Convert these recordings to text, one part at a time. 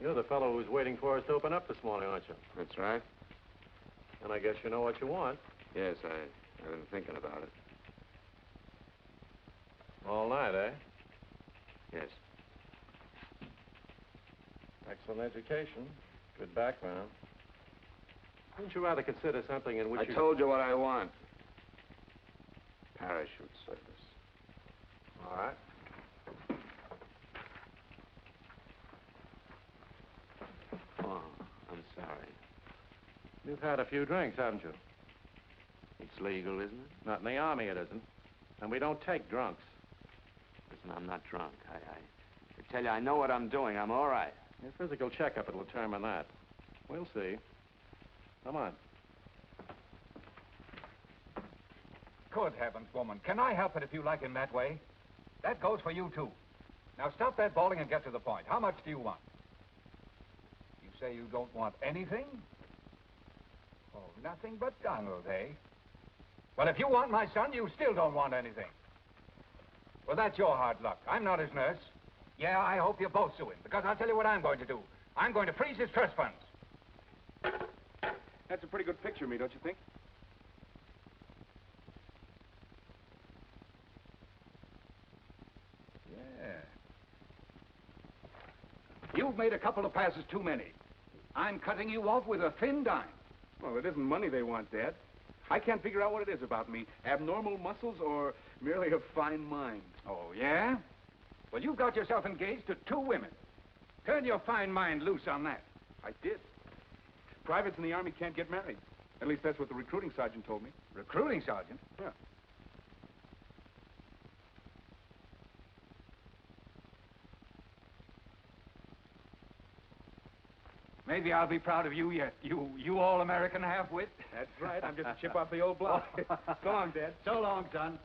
You're the fellow who's waiting for us to open up this morning, aren't you? That's right. And I guess you know what you want. Yes, I've been thinking about it. All night, eh? Yes. Excellent education. Good background. Wouldn't you rather consider something in which I told you what I want. Parachute service. All right. Oh, I'm sorry. You've had a few drinks, haven't you? It's legal, isn't it? Not in the Army, it isn't. And we don't take drunks. Listen, I'm not drunk. I tell you, I know what I'm doing. I'm all right. Your physical checkup will determine that. We'll see. Come on. Good heavens, woman. Can I help it if you like him that way? That goes for you, too. Now, stop that bawling and get to the point. How much do you want? You say you don't want anything? Oh, nothing but Donald, eh? Well, if you want my son, you still don't want anything. Well, that's your hard luck. I'm not his nurse. Yeah, I hope you both sue him, because I'll tell you what I'm going to do. I'm going to freeze his trust funds. That's a pretty good picture of me, don't you think? Yeah. You've made a couple of passes too many. I'm cutting you off with a thin dime. Well, it isn't money they want, Dad. I can't figure out what it is about me. Abnormal muscles or merely a fine mind. Oh, yeah? Well, you've got yourself engaged to 2 women. Turn your fine mind loose on that. I did. Privates in the Army can't get married. At least that's what the recruiting sergeant told me. Recruiting sergeant? Yeah. Maybe I'll be proud of you yet, you all-American half-wit. That's right. I'm just a chip off the old block. So long, Dad. So long, son.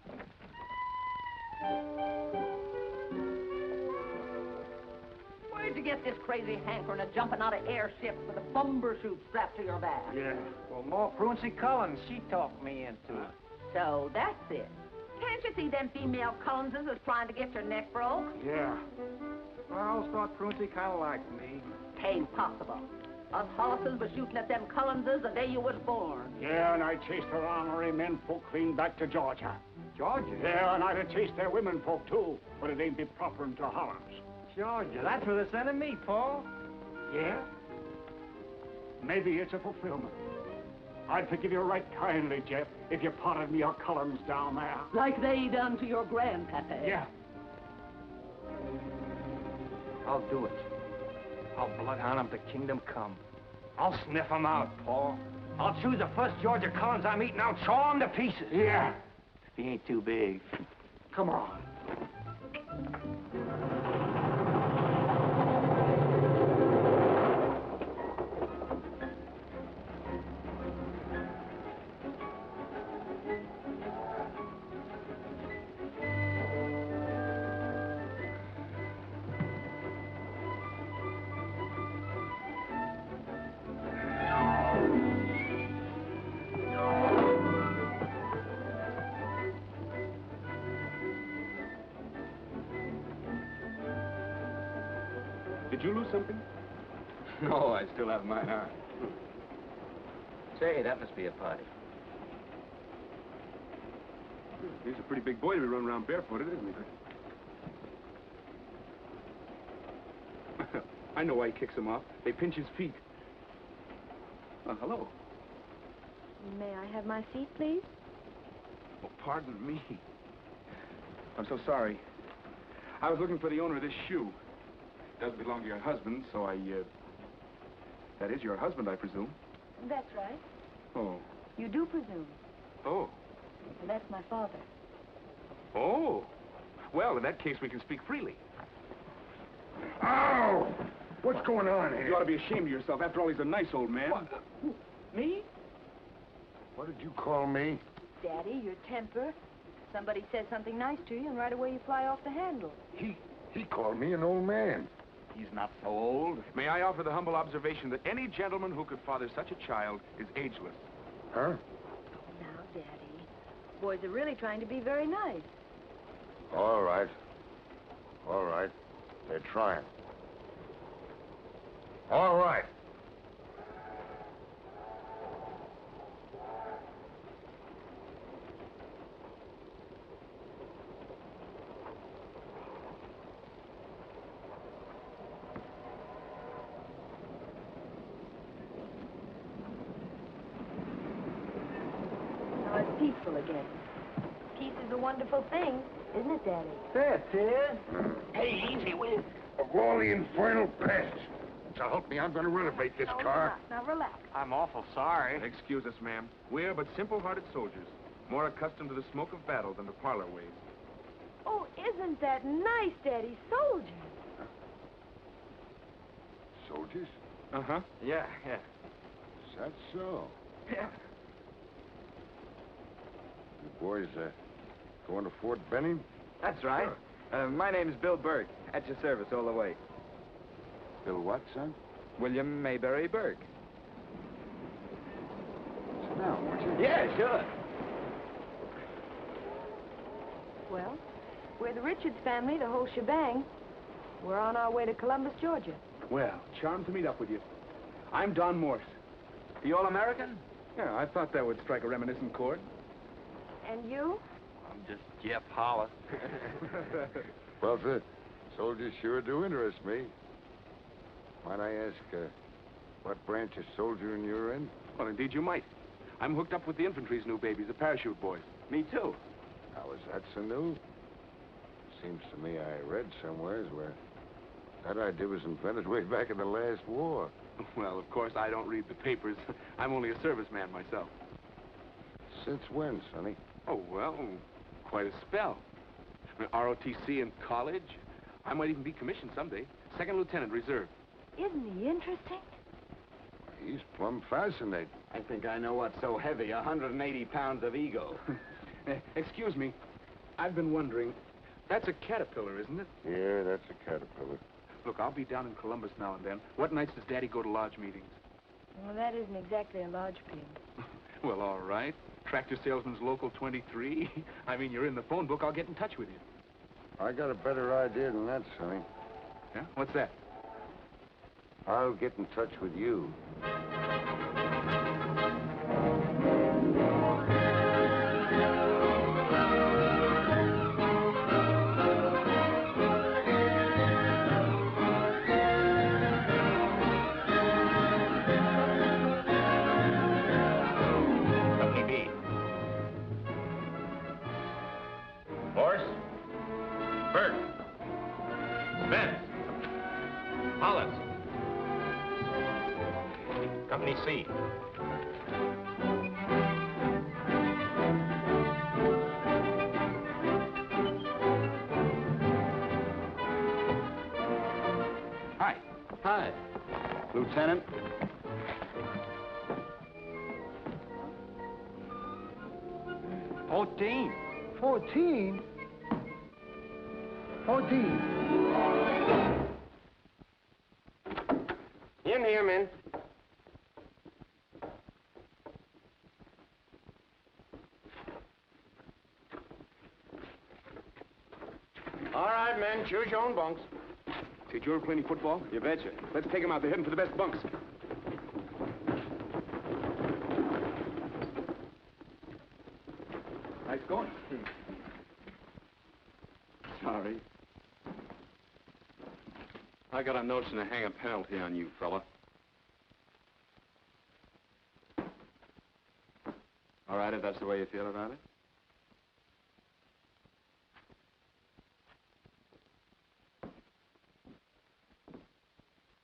Where'd you get this crazy hankering of jumping out of airships with a bomber chute strapped to your back? Yeah. Well, Ma Pruncy Collins, she talked me into it. So that's it. Can't you see them female Collinses is trying to get your neck broke? Yeah. Well, I always thought Pruncy kind of liked me. Tain't possible. Us Hollises was shooting at them Collinses the day you was born. Yeah, and I chased their honorary men folk clean back to Georgia. Georgia? Yeah, and I'd have chased their women folk, too, but it ain't be proper into Hollands. Georgia, that's where they're sending me, Paul. Yeah? Maybe it's a fulfillment. I'd forgive you right kindly, Jeff, if you potted me or Collins down there. Like they done to your grandpappy. Yeah. I'll do it. I'll bloodhound him to kingdom come. I'll sniff him out, Paul. I'll choose the first Georgia Collins I meet and I'll chaw him to pieces. Yeah. If he ain't too big. Come on. Did you lose something? No, I still have mine on. Say, that must be a party. He's a pretty big boy to be running around barefooted, isn't he? I know why he kicks them off. They pinch his feet. Oh, hello. May I have my seat, please? Oh, pardon me. I'm so sorry. I was looking for the owner of this shoe. It doesn't belong to your husband, so that is your husband, I presume. That's right. Oh. You do presume. Oh. And that's my father. Oh. Well, in that case, we can speak freely. Ow! What's going on here? You ought to be ashamed of yourself. After all, he's a nice old man. What? Me? What did you call me? Daddy, your temper. Somebody says something nice to you, and right away you fly off the handle. He called me an old man. He's not so old. May I offer the humble observation that any gentleman who could father such a child is ageless. Huh? Now, Daddy, boys are really trying to be very nice. All right. All right. They're trying. All right. Now it's peaceful again. Peace is a wonderful thing, isn't it, Daddy? There it is. Hey, easy, will you? Of all the infernal pests. So help me, I'm going to renovate this car. Now relax. I'm awful sorry. Excuse us, ma'am. We're but simple-hearted soldiers, more accustomed to the smoke of battle than the parlor ways. Oh, isn't that nice, Daddy? Soldiers. Soldiers? Uh-huh. Yeah. Is that so? Yeah. You boys, going to Fort Benning? That's right. My name is Bill Burke. At your service all the way. Bill what, son? William Mayberry Burke. Sit down, won't you? Yeah, sure. Well, we're the Richards family, the whole shebang. We're on our way to Columbus, Georgia. Well, charmed to meet up with you. I'm Don Morse. You all-American? Yeah, I thought that would strike a reminiscent chord. And you? I'm just Jeff Hollis. Well, the soldiers sure do interest me. Might I ask, what branch of soldiering you're in? Well, indeed you might. I'm hooked up with the infantry's new babies, the parachute boys. Me too. How is that so new? Seems to me I read somewheres where that idea was invented way back in the last war. Well, of course, I don't read the papers. I'm only a serviceman myself. Since when, Sonny? Oh, well, quite a spell. ROTC in college. I might even be commissioned someday. Second lieutenant, reserve. Isn't he interesting? He's plumb fascinating. I think I know what's so heavy, 180 pounds of ego. Excuse me. I've been wondering. That's a caterpillar, isn't it? Yeah, that's a caterpillar. Look, I'll be down in Columbus now and then. What nights does Daddy go to lodge meetings? Well, that isn't exactly a lodge pin. Well, all right. Tractor Salesman's Local 23. I mean, you're in the phone book. I'll get in touch with you. I got a better idea than that, Sonny. Yeah? What's that? I'll get in touch with you. Morse, Burke, Spence, Hollis, Company C. Hi. Hi. Lieutenant. 14. 14? 14. In here, men. All right, men, choose your own bunks. Did you ever play any football? You betcha. Let's take them out. They're heading for the best bunks. Nice going. Sorry. I got a notion to hang a penalty on you, fella. All right, if that's the way you feel about it.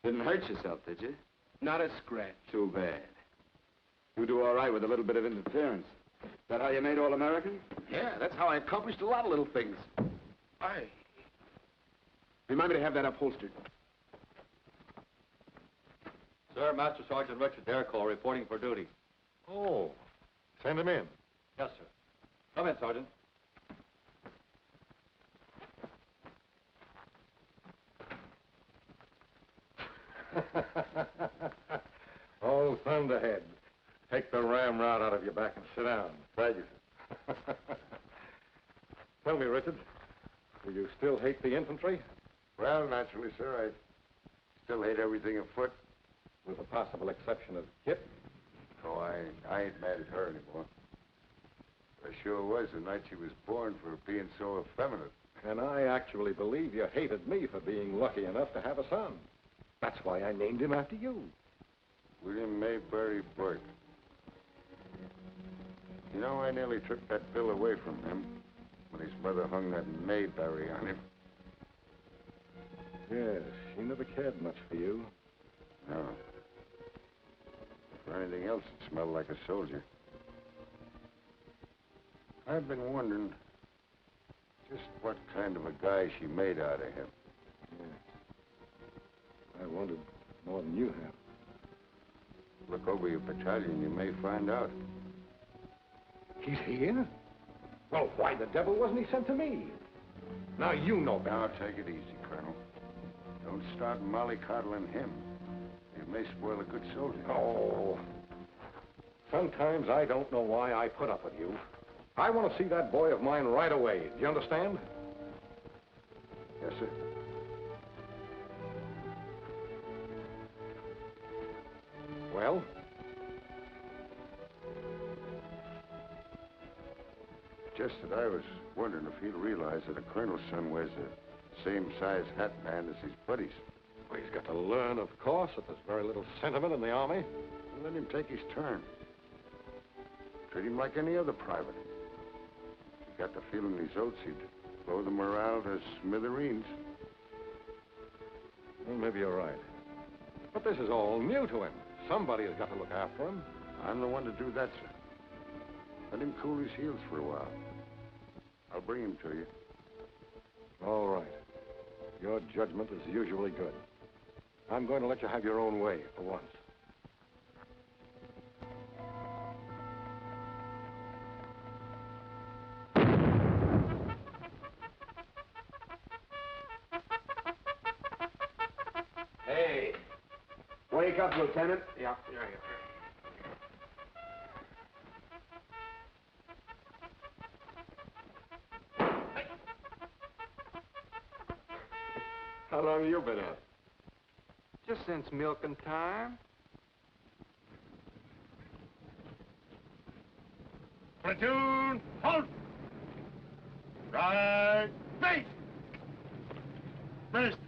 Didn't hurt yourself, did you? Not a scratch. Too bad. You do all right with a little bit of interference. Is that how you made All-American? Yeah, that's how I accomplished a lot of little things. Aye. Remind me to have that upholstered. Sir, Master Sergeant Richard Dercole reporting for duty. Oh, send him in. Yes, sir. Come in, Sergeant. Oh, thunderhead. Take the ramrod out of your back and sit down. Thank you, sir. Tell me, Richard, do you still hate the infantry? Well, naturally, sir, I still hate everything afoot. possible exception is Kit. Oh, I ain't mad at her anymore. I sure was the night she was born for being so effeminate. And I actually believe you hated me for being lucky enough to have a son. That's why I named him after you. William Mayberry Burke. You know, I nearly took that bill away from him when his mother hung that Mayberry on him. Yes, she never cared much for you. No. For anything else, it smelled like a soldier. I've been wondering just what kind of a guy she made out of him. Yeah. I wondered more than you have. Look over your battalion, you may find out. He's here? Well, why the devil wasn't he sent to me? Now you know better. Now, take it easy, Colonel. Don't start mollycoddling him. It may spoil a good soldier. Oh. Sometimes I don't know why I put up with you. I want to see that boy of mine right away. Do you understand? Yes, sir. Well? Just that I was wondering if he'd realize that a colonel's son wears the same size hat band as his buddies. Well, he's got to learn, of course, that there's very little sentiment in the Army. Let him take his turn. Treat him like any other private. He got the feeling these oaths he'd blow the morale to smithereens. Well, maybe you're right. But this is all new to him. Somebody has got to look after him. I'm the one to do that, sir. Let him cool his heels for a while. I'll bring him to you. All right. Your judgment is usually good. I'm going to let you have your own way for once. Hey. Wake up, Lieutenant. Yeah. How long have you been out? Just since milking time. Platoon, halt! Right, face! First.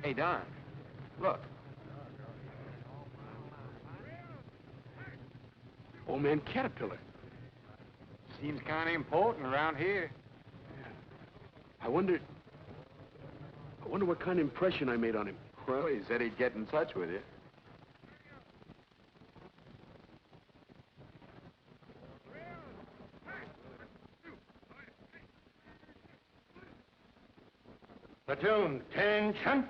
Hey, Don, look. Old man Caterpillar. Seems kind of important around here. I wonder what kind of impression I made on him. Well, he said he'd get in touch with you. Platoon, attention.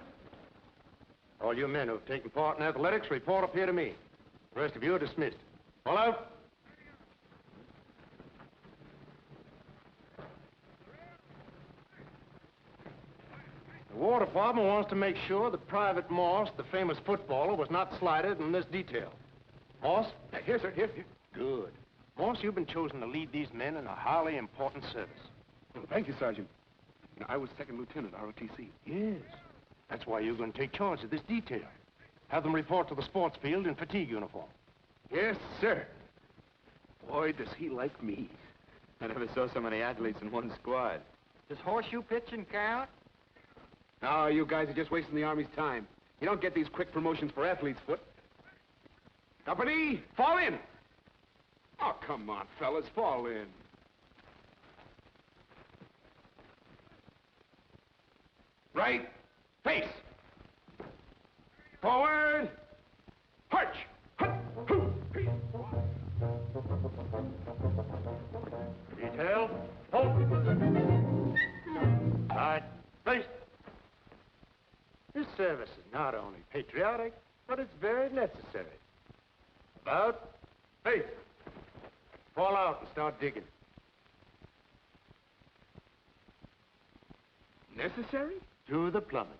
All you men who have taken part in athletics, report up here to me. The rest of you are dismissed. All out. The War Department wants to make sure that Private Morse, the famous footballer, was not slighted in this detail. Morse? Here, sir, here. Good. Morse, you've been chosen to lead these men in a highly important service. Well, thank you, Sergeant. I was second lieutenant, ROTC. Yes. That's why you're going to take charge of this detail. Have them report to the sports field in fatigue uniform. Yes, sir. Boy, does he like me. I never saw so many athletes in one squad. Does horseshoe pitching count? No, you guys are just wasting the Army's time. You don't get these quick promotions for athlete's foot. Company, fall in! Oh, come on, fellas, fall in. Right, face. Forward, march. Detail, hold. Right, face. This service is not only patriotic, but it's very necessary. About, face. Fall out and start digging. Necessary? To the plumbing.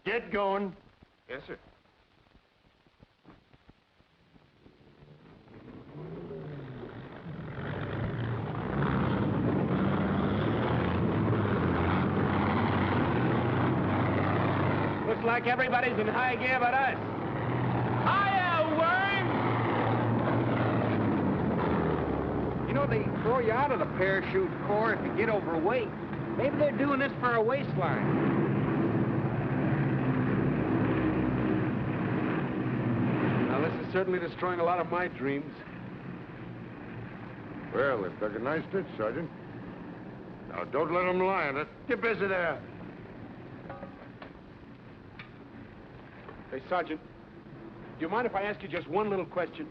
Get going. Yes, sir. Looks like everybody's in high gear but us. Hiya, worm! You know, they throw you out of the parachute corps if you get overweight. Maybe they're doing this for a waistline. Now, this is certainly destroying a lot of my dreams. Well, they've dug a nice ditch, Sergeant. Now, don't let them lie in it. Get busy there. Hey, Sergeant, do you mind if I ask you just one little question?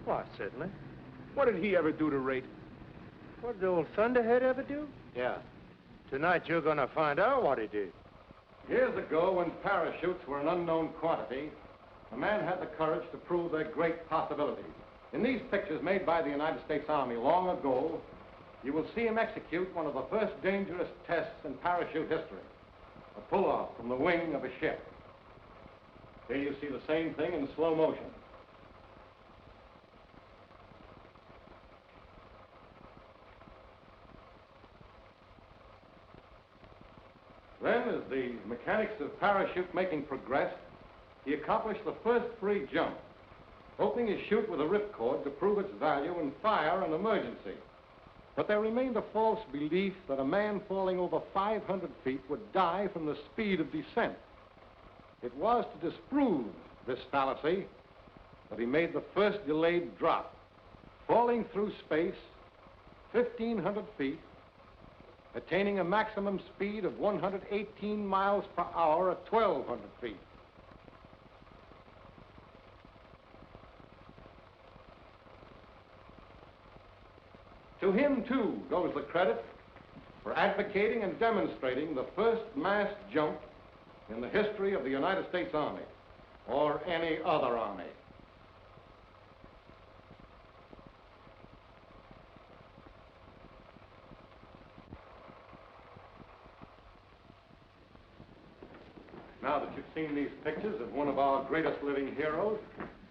Why, certainly. What did he ever do to Rate? What did old Thunderhead ever do? Yeah. Tonight you're gonna find out what he did. Years ago, when parachutes were an unknown quantity, a man had the courage to prove their great possibilities. In these pictures made by the United States Army long ago, you will see him execute one of the first dangerous tests in parachute history, a pull-off from the wing of a ship. Here you see the same thing in slow motion. Then, as the mechanics of parachute making progressed, he accomplished the first free jump, opening his chute with a ripcord to prove its value in fire and emergency. But there remained a false belief that a man falling over 500 feet would die from the speed of descent. It was to disprove this fallacy that he made the first delayed drop, falling through space 1,500 feet, attaining a maximum speed of 118 miles per hour at 1,200 feet. To him, too, goes the credit for advocating and demonstrating the first mass jump in the history of the United States Army, or any other army. Now that you've seen these pictures of one of our greatest living heroes,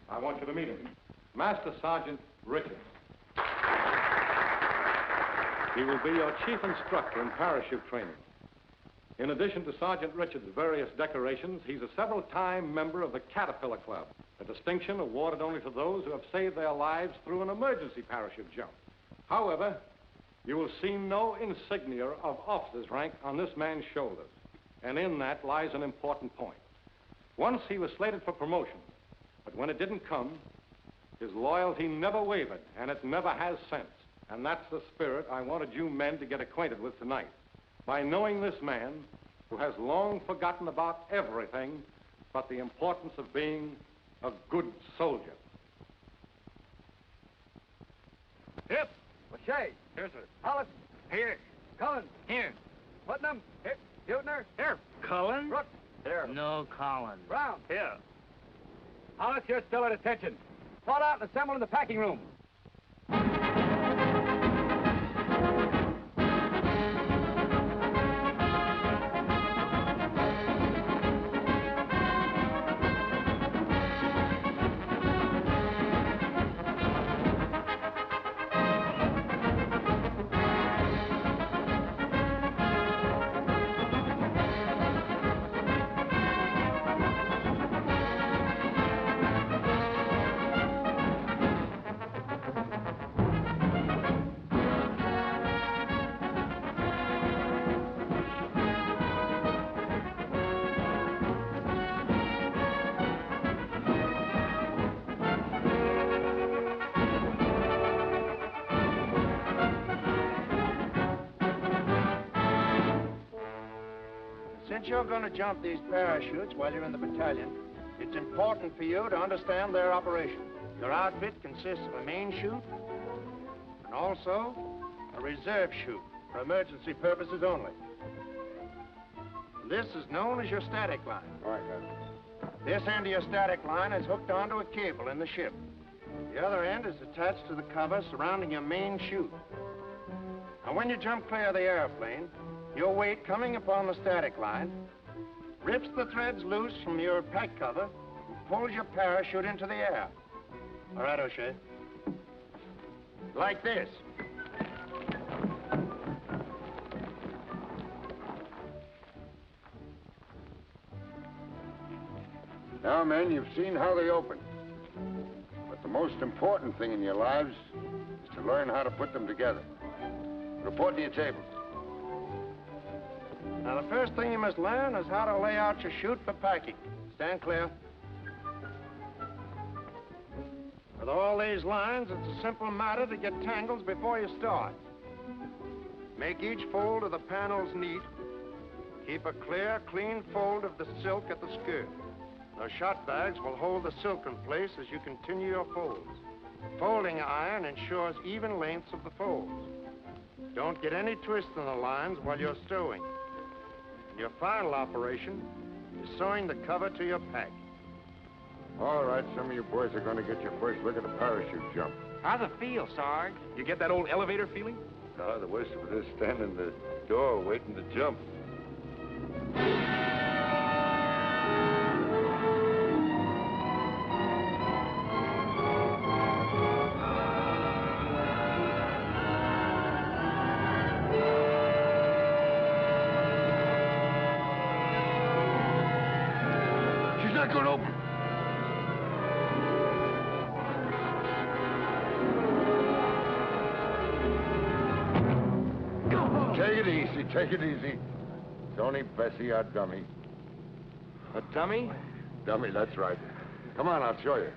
I want you to meet him, Master Sergeant Richards. He will be your chief instructor in parachute training. In addition to Sergeant Richards' various decorations, he's a several-time member of the Caterpillar Club, a distinction awarded only to those who have saved their lives through an emergency parachute jump. However, you will see no insignia of officer's rank on this man's shoulders, and in that lies an important point. Once he was slated for promotion, but when it didn't come, his loyalty never wavered, and it never has since. And that's the spirit I wanted you men to get acquainted with tonight. By knowing this man, who has long forgotten about everything but the importance of being a good soldier. Hip, Lachey. Here, sir. Hollis. Here. Cullen. Here. Putnam. Here. Hutner. Here. Cullen? Brooks. Here. No, Colin. Brown. Here. Hollis, you're still at attention. Fall out and assemble in the packing room. Since you're going to jump these parachutes while you're in the battalion, it's important for you to understand their operation. Your outfit consists of a main chute and also a reserve chute for emergency purposes only. This is known as your static line. All right, Captain. This end of your static line is hooked onto a cable in the ship. The other end is attached to the cover surrounding your main chute. Now, when you jump clear of the airplane, your weight coming upon the static line rips the threads loose from your pack cover and pulls your parachute into the air. All right, O'Shea. Like this. Now, men, you've seen how they open. But the most important thing in your lives is to learn how to put them together. Report to your tables. Now, the first thing you must learn is how to lay out your chute for packing. Stand clear. With all these lines, it's a simple matter to get tangles before you start. Make each fold of the panels neat. Keep a clear, clean fold of the silk at the skirt. Those shot bags will hold the silk in place as you continue your folds. Folding iron ensures even lengths of the folds. Don't get any twist in the lines while you're sewing. Your final operation is sewing the cover to your pack. All right, some of you boys are going to get your first look at a parachute jump. How's it feel, Sarge? You get that old elevator feeling? No, the worst of it is standing in the door waiting to jump. She's not going to open. Take it easy, take it easy. It's only Bessie, our dummy. A dummy? Dummy, that's right. Come on, I'll show you.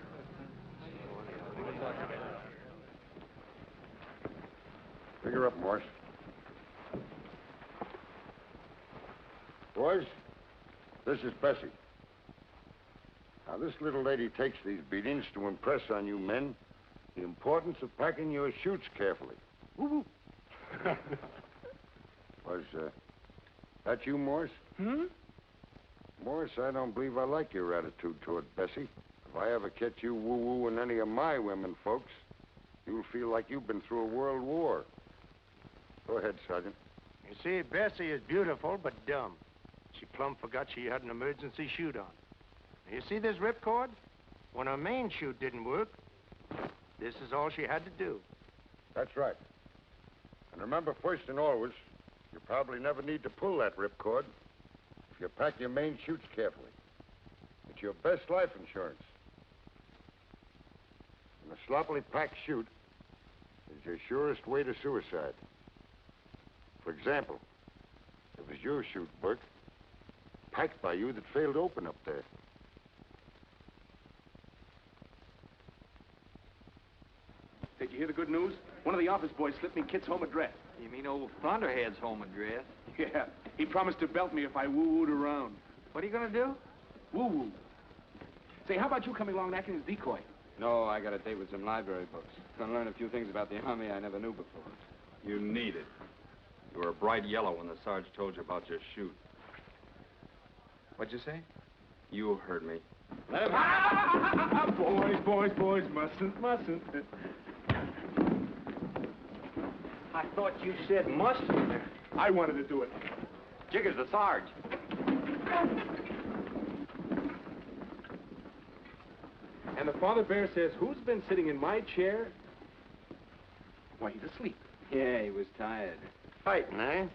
Pick her up, Morse. Boys, this is Bessie. Now, this little lady takes these beatings to impress on you men the importance of packing your chutes carefully. Woo-hoo. Was, that you, Morse? Hmm? Morse, I don't believe I like your attitude toward Bessie. If I ever catch you woo-wooing any of my women folks, you'll feel like you've been through a world war. Go ahead, Sergeant. You see, Bessie is beautiful but dumb. She plumb forgot she had an emergency chute on. You see this ripcord? When her main chute didn't work, this is all she had to do. That's right. And remember, first and always, you probably never need to pull that ripcord if you pack your main chutes carefully. It's your best life insurance. And a sloppily packed chute is your surest way to suicide. For example, it was your chute, Burke, packed by you that failed to open up there. Did you hear the good news? One of the office boys slipped me Kit's home address. You mean old Thunderhead's home address? Yeah, he promised to belt me if I woo-wooed around. What are you gonna do? Woo-woo. Say, how about you coming along and acting as decoy? No, I got a date with some library books. Gonna learn a few things about the Army I never knew before. You need it. You were bright yellow when the Sarge told you about your chute. What'd you say? You heard me. Let him... Boys, mustn't. I thought you said mustn't. I wanted to do it. Jigger's the Sarge. And the Father Bear says, who's been sitting in my chair? Why, he's asleep. Yeah, he was tired. Fighting, eh?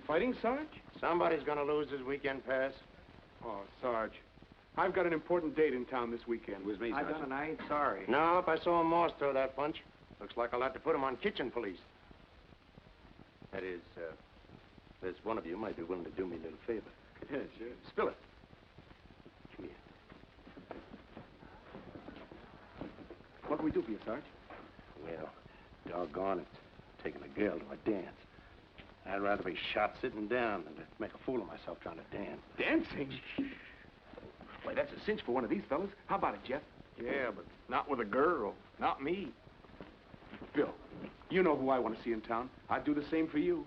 Fighting, Sarge? Somebody's gonna lose his weekend pass. Oh, Sarge, I've got an important date in town this weekend. It was me, I Sergeant. done and I ain't sorry. No, if I saw Morse throw that punch, looks like I'll have to put him on kitchen police. That is, there's one of you might be willing to do me a little favor. Yeah, sure. Spill it. Come here. What can we do for you, Sarge? Well, doggone it. Taking a girl to a dance. I'd rather be shot sitting down than to make a fool of myself trying to dance. Dancing? Why, that's a cinch for one of these fellas. How about it, Jeff? Yeah, but not with a girl. Not me. Bill, you know who I want to see in town. I'd do the same for you.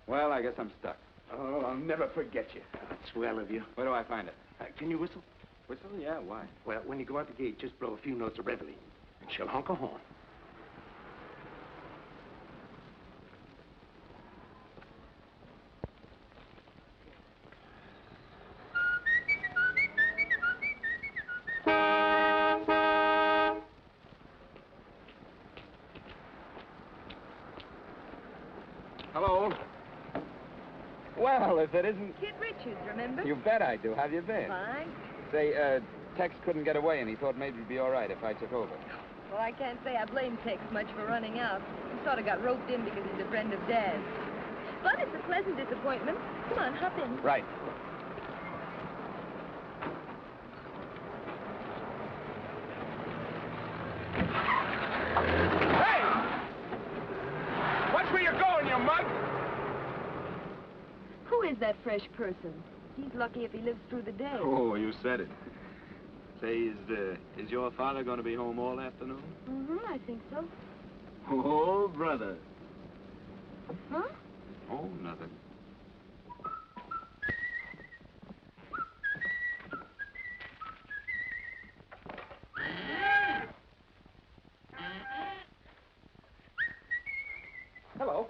Well, I guess I'm stuck. Oh, I'll never forget you. That's swell of you. Where do I find it? Can you whistle? Whistle? Yeah, why? Well, when you go out the gate, just blow a few notes of reveille, and she'll honk a horn. Hello. Well, if it isn't... Kid Richards, remember? You bet I do. How've you been? Fine. Say, Tex couldn't get away, and he thought maybe it'd be all right if I took over. Well, I can't say I blame Tex much for running out. He sort of got roped in because he's a friend of Dad's. But it's a pleasant disappointment. Come on, hop in. Right. Watch where you're going, you mug! Who is that fresh person? He's lucky if he lives through the day. Oh, you said it. Say, is your father going to be home all afternoon? Mm-hmm, I think so. Oh, brother. Huh? Oh, nothing. Hello.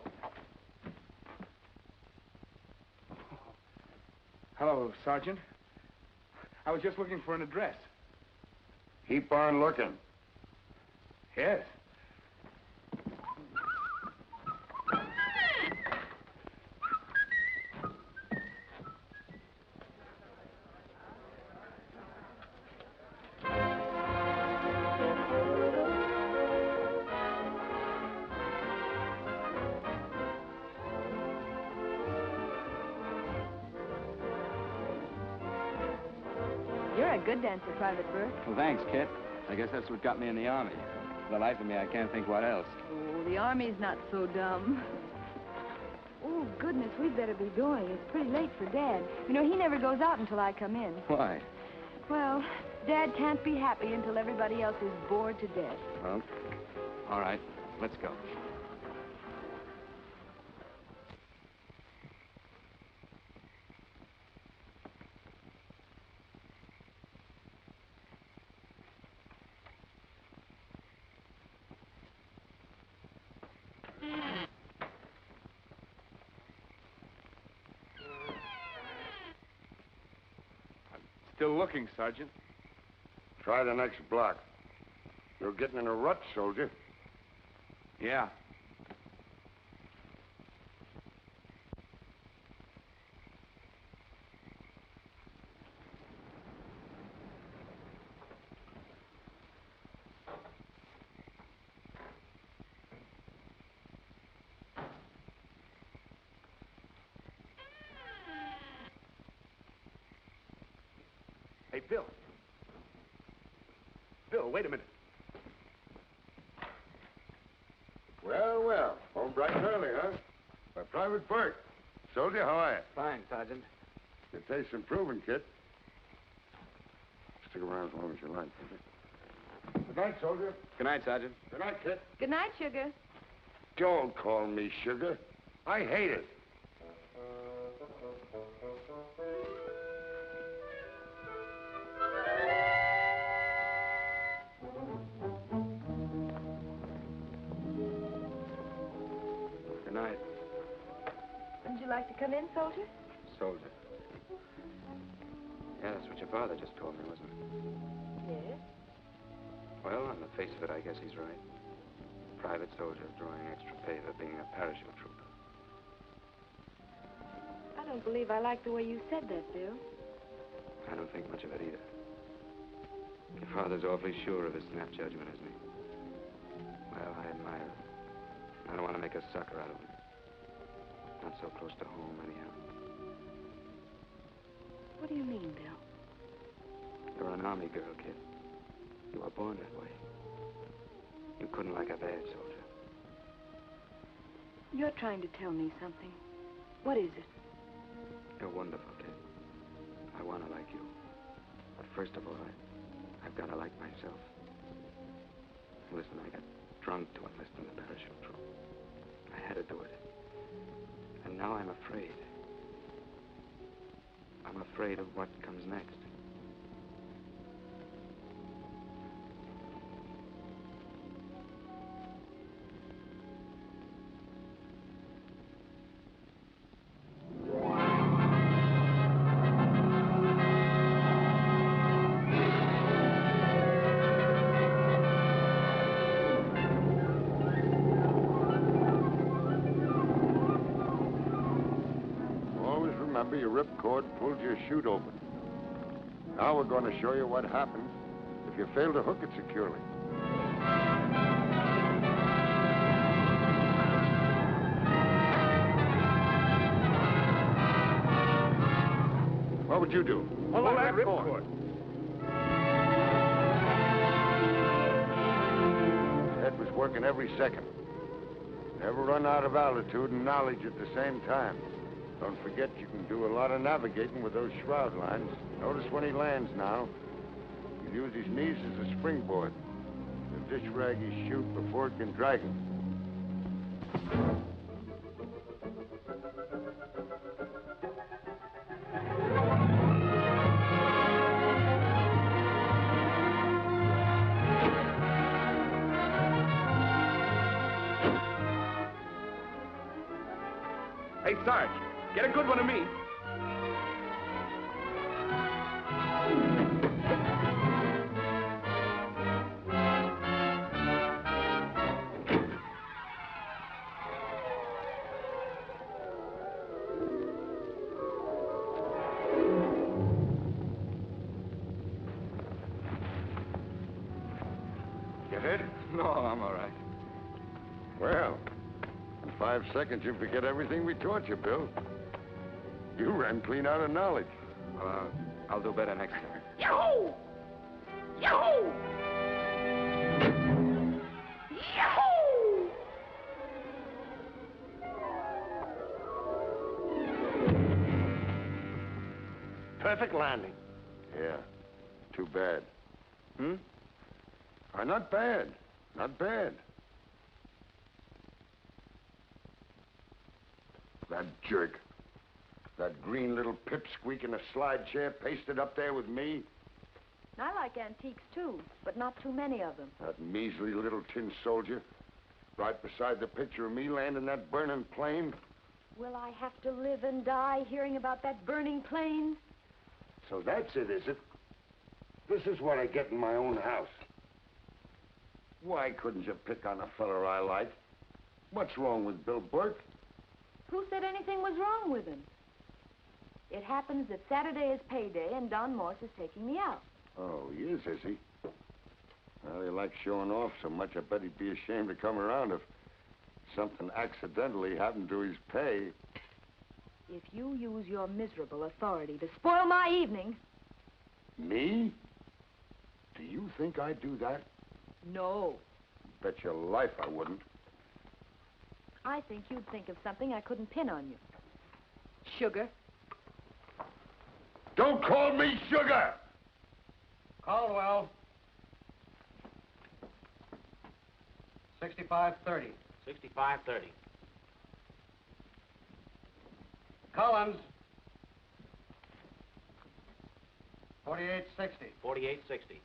Hello, Sergeant. I was just looking for an address. Keep on looking. Yes. You're a good dancer, Private Burke. Well, thanks, Kit. I guess that's what got me in the Army. For the life of me, I can't think what else. Oh, the Army's not so dumb. Oh, goodness, we'd better be going. It's pretty late for Dad. You know, he never goes out until I come in. Why? Well, Dad can't be happy until everybody else is bored to death. Well, all right. Let's go. Still looking, Sergeant. Try the next block. You're getting in a rut, soldier. Yeah. Hey, Bill. Bill, wait a minute. Well, well. Home bright and early, huh? By Private Burke. Soldier, how are you? Fine, Sergeant. Your taste's improving, kid. Stick around as long as you like. Good night, soldier. Good night, Sergeant. Good night, kid. Good night, Sugar. Don't call me sugar. I hate it. Good night, Would you like to come in, soldier? soldier. Yeah, that's what your father just told me, wasn't it? Yes. Well, on the face of it, I guess he's right. Private soldier drawing extra pay for being a parachute trooper. I don't believe I like the way you said that, Bill. I don't think much of it either. Your father's awfully sure of his snap judgment, isn't he? Well, I admire it. I don't want to make a sucker out of him. Not so close to home, anyhow. What do you mean, Bill? You're an Army girl, kid. You were born that way. You couldn't like a bad soldier. You're trying to tell me something. What is it? You're wonderful, kid. I want to like you. But first of all, I've got to like myself. Listen, I got drunk to enlist in the parachute troop. I had to do it. And now I'm afraid. I'm afraid of what comes next. Remember, your ripcord pulled your chute open. Now we're going to show you what happens if you fail to hook it securely. What would you do? Pull that ripcord. Ed was working every second. Never run out of altitude and knowledge at the same time. Don't forget you can do a lot of navigating with those shroud lines. Notice when he lands now. He'll use his knees as a springboard. He'll dish rag his chute before it can drag him. Hey, Sarge, get a good one of me. You hit? No, I'm all right. Well, in 5 seconds you forget everything we taught you, Bill. You ran clean out of knowledge. I'll do better next time. Yahoo! Yahoo! Yahoo! Perfect landing. Yeah, too bad. Not bad. Not bad. That jerk. That green little pipsqueak in a slide chair pasted up there with me. I like antiques, too, but not too many of them. That measly little tin soldier. Right beside the picture of me landing that burning plane. Will I have to live and die hearing about that burning plane? So that's it, is it? This is what I get in my own house. Why couldn't you pick on a feller I like? What's wrong with Bill Burke? Who said anything was wrong with him? It happens that Saturday is payday and Don Morse is taking me out. Oh, he is he? Well, he likes showing off so much, I bet he'd be ashamed to come around if something accidentally happened to his pay. If you use your miserable authority to spoil my evening... Me? Do you think I'd do that? No. Bet your life I wouldn't. I think you'd think of something I couldn't pin on you. Sugar. Don't call me sugar! Caldwell. 6530. 6530. Collins. 4860. 4860.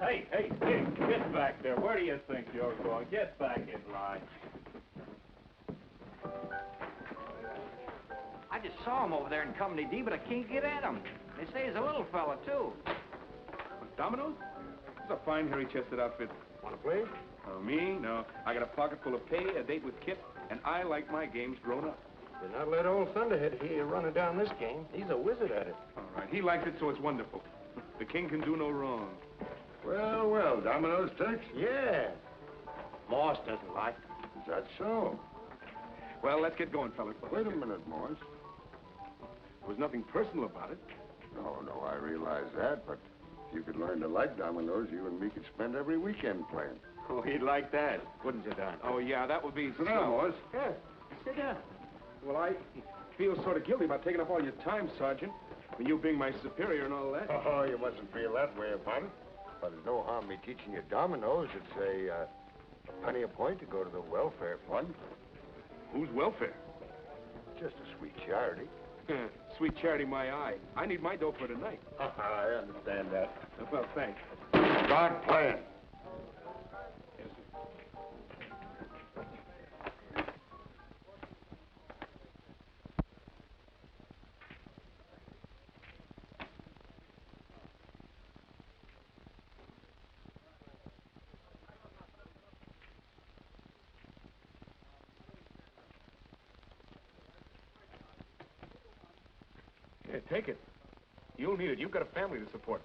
Hey, get back there. Where do you think you're going? Get back in line. I just saw him over there in Company D, but I can't get at him. They say he's a little fella, too. Dominoes? It's a fine hairy-chested outfit. Want to play? Oh, me? No. I got a pocket full of pay, a date with Kip, and I like my games grown up. Do not let old Thunderhead hear you running down this game. He's a wizard at it. All right. He likes it, so it's wonderful. The king can do no wrong. Well, well, Domino's Tex. Yeah. Morse doesn't like it. Is that so? Well, let's get going, fellas. Wait a minute, Morse. There was nothing personal about it. No, I realize that, but if you could learn to like dominoes, you and me could spend every weekend playing. Oh, he'd like that, wouldn't you, Don? Oh, yeah, that would be... Sit down, Morse. Yeah. Sit down. Well, I feel sort of guilty about taking up all your time, Sergeant. And you being my superior and all that. Oh, you mustn't feel that way about it. But there's no harm me teaching you dominoes. It's a penny a point to go to the welfare fund. Whose welfare? Just a sweet charity. Sweet charity, my eye. I need my dough for tonight. I understand that. Well, thanks. Start playing. Yes, sir. Yeah, take it. You'll need it. You've got a family to support.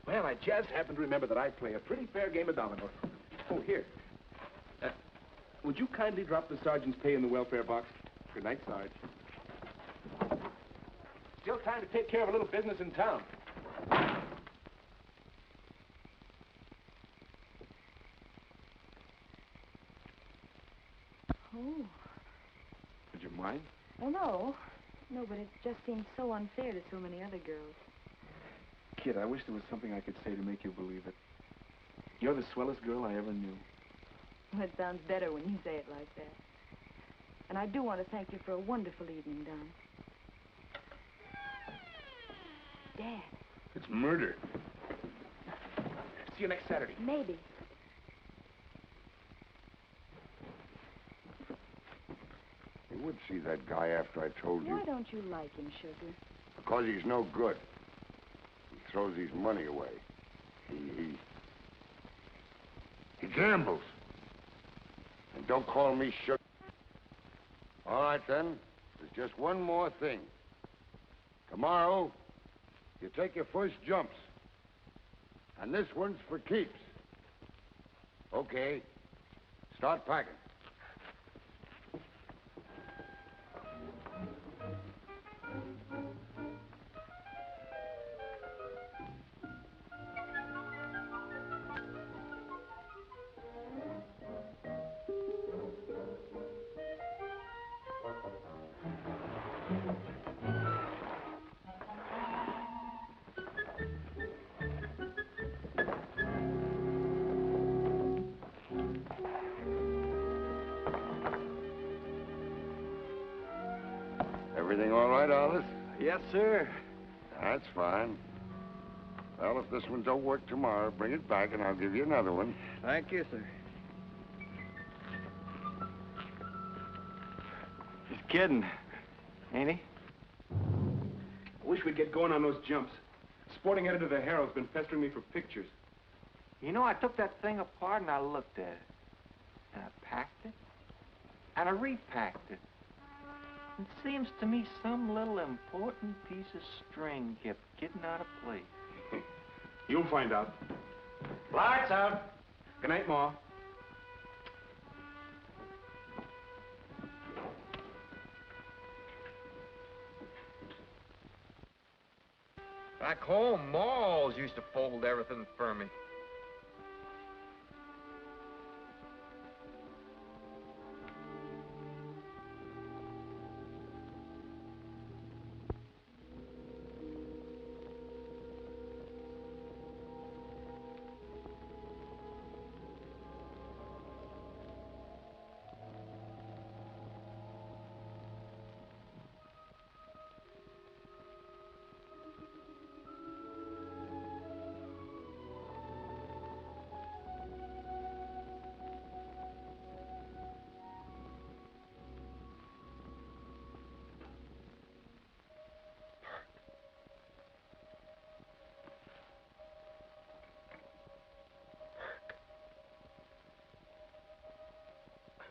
Well, I just happened to remember that I play a pretty fair game of dominoes. Oh, here. Would you kindly drop the sergeant's pay in the welfare box? Good night, Sarge. Still time to take care of a little business in town. Oh. Would you mind? Well, no. No, but it just seems so unfair to so many other girls. Kid, I wish there was something I could say to make you believe it. You're the swellest girl I ever knew. Well, it sounds better when you say it like that. And I do want to thank you for a wonderful evening, Don. Dad. It's murder. See you next Saturday. Maybe. You would see that guy after I told you. Why don't you like him, Sugar? Because he's no good. He throws his money away. He gambles. And don't call me Sugar. All right, then. There's just one more thing. Tomorrow, you take your first jumps. And this one's for keeps. Okay. Start packing. Everything all right, Alice? Yes, sir. That's fine. Well, if this one don't work tomorrow, bring it back and I'll give you another one. Thank you, sir. He's kidding, ain't he? I wish we'd get going on those jumps. Sporting editor of the Herald's been pestering me for pictures. You know, I took that thing apart and I looked at it. And I packed it. And I repacked it. It seems to me some little important piece of string kept getting out of place. You'll find out. Lights out. Good night, Ma. Back home, Ma always used to fold everything for me.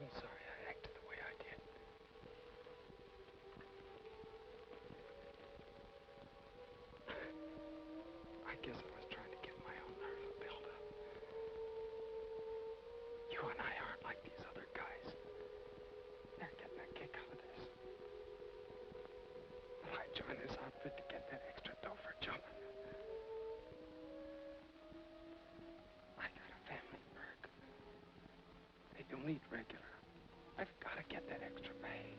I'm sorry I acted the way I did. I guess I was trying to get my own nerve built up. You and I aren't like these other guys. They're getting a kick out of this. Will I join this outfit to get that extra dough for jumping? I got a family, Burke. They don't eat regular. I've got to get that extra pay.